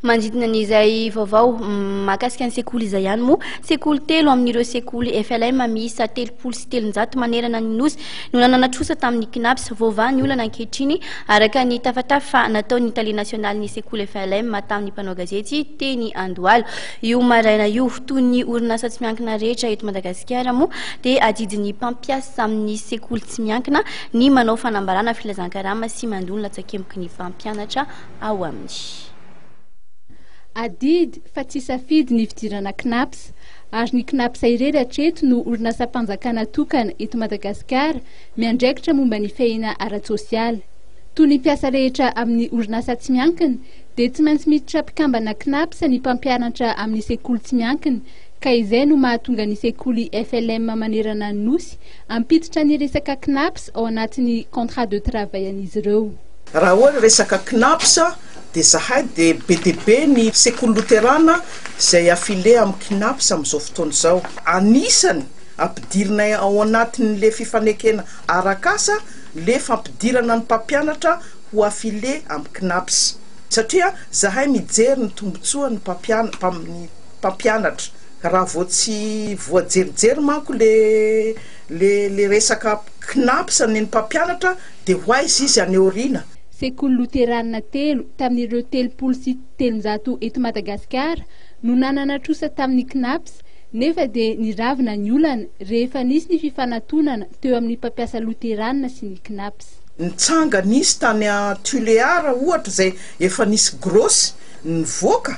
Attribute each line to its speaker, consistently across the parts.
Speaker 1: Manodidina n'izay vaovao mahakasika ny sekoly izay ihany moa sekoly telo amin'ireo sekoly FLM miisa 370 manerana ny Nosy no nanana trosa tamin'ny Cnaps Voavaha ny olana ankehitriny araka ny tafatafa nataon'ny Tale Nasionalin'ny Sekoly FLM tamin'ny mpanao gazety teny Andohalo. Io maraina io toy ny orinasa tsy miankina rehetra eto Madagasikara moa dia adidin'ny mpampiasa amin'ny sekoly tsy miankina ny manao fanambarana filazankarama sy mandony latsakemboky ny mpampianatra ao aminy.
Speaker 2: Adidy fa tsy safidy ny fidirana Cnaps ary ny Cnaps irery hatreto no orinasa mpanjakana tokana eto Madagasikara miandraikitra momba ny fehina ara-tsosialy. Toy ny mpiasa rehetra amin'ny orinasa tsy miankina dia tsy maintsy miditra mpikambana Cnaps ny mpampianatra amin'ny sekoly tsy miankina ka izay no mahatonga ny sekoly FLM manerana ny Nosy ampiditra ny resaka Cnaps ao anatin'ny contrat de travail an'izy ireo.
Speaker 3: Raha ohatra resaka Cnaps dia zahay dia be dia be ny sekoly loterana izay affilié amin'ny Cnaps amin'izao fotoana izao. Anisany ampidirinay ao anatin'le fifanekena arakasa le fampidirana ny mpampianatra ho affilié amin'ny Cnaps. Satria zahay mijery ny tombotsoa ny mpampianatra. Raha vao tsy voajerijery manko le resaka Cnaps ny mpampianatra dia hoaizy izy any aoriana.
Speaker 2: Sekoly loterana telo tamin'ireo 370 eto Madagasikara no nanana trosa tamin'ny Cnaps nefa dia niravina ny olana rehefa nisy ny fifanantonana teo amin'ny mpampiasa loterana sy ny Cnaps.
Speaker 3: Nitsanga nisy tany Tuleara ohatra zay efa nisy grosy nivoaka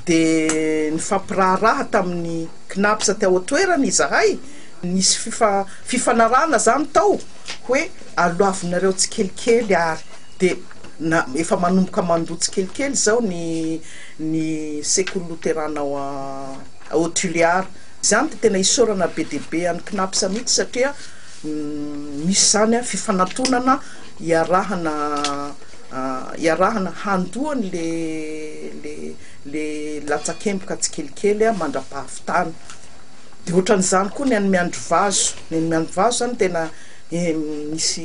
Speaker 3: dia nifampiraharaha tamin'ny Cnaps tao toerana izahay nisy fifanarana zany tao hoe aloavinareo tsikelikely ary dia efa manomboka mandoa tsikelikely zao ny sekoly loterana ao Tuleara zany dia tena isorana be dia be any Cnaps mihitsy satria misy zany fifanantonana iarahana handoany le latsakemboka tsikelikely mandra-pahavitana. Dia ohatran'izany koa ny any miandro vazo zany tena nisy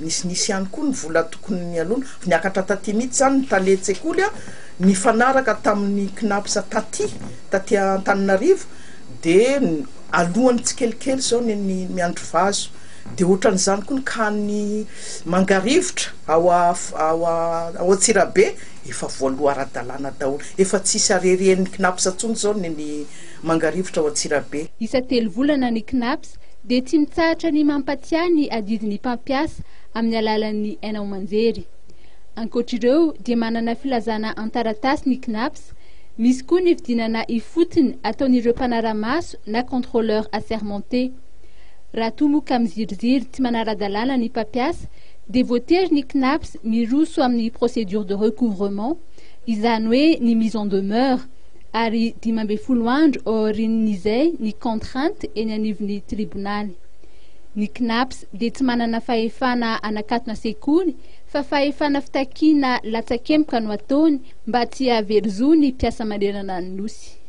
Speaker 3: ihany koa ny vola tokony ny alona niakatra taty mihitsy zany ny taletsekoly nifanaraka tamin'ny Cnaps taty Antananarivo dia alohan'ny tsikelikely zao ny miandro vazo. Dia ohatran'izany koa ny ka ny mangarivotra ao Atsirabe efa voaloha ara-dalàna daholo efa tsisy arerien'ny Cnaps atsony zao ny mangarivotra ao Atsirabe.
Speaker 2: Isa 3 volana ny Cnaps dia tsy mitsahatra ny mampatia ny adidin'ny mpampiasa amin'ny alalan'ny hainao manjery. Ankoatr'ireo dia manana filazana an-taratasy ny Cnaps, misy koa ny vidinana ifotony ataon'ireo mpanara-maso na contrôleur assermenté. Raha toa moa ka miziriziry tsy manara-dalàna ny mpampiasa dia voatery ny Cnaps miroso amin'ny procédure de recouvrement izany hoe ny mise en demeure ary 12 andro aorian'izay ny contrainte eny anivon'ny tribonaly. Ny Cnaps dia tsy manana fahefana anakatona sekoly fa fahefana fitakiana latsakemboka no ataony mba tsy hahaverizony mpiasa manerana ny Nosy.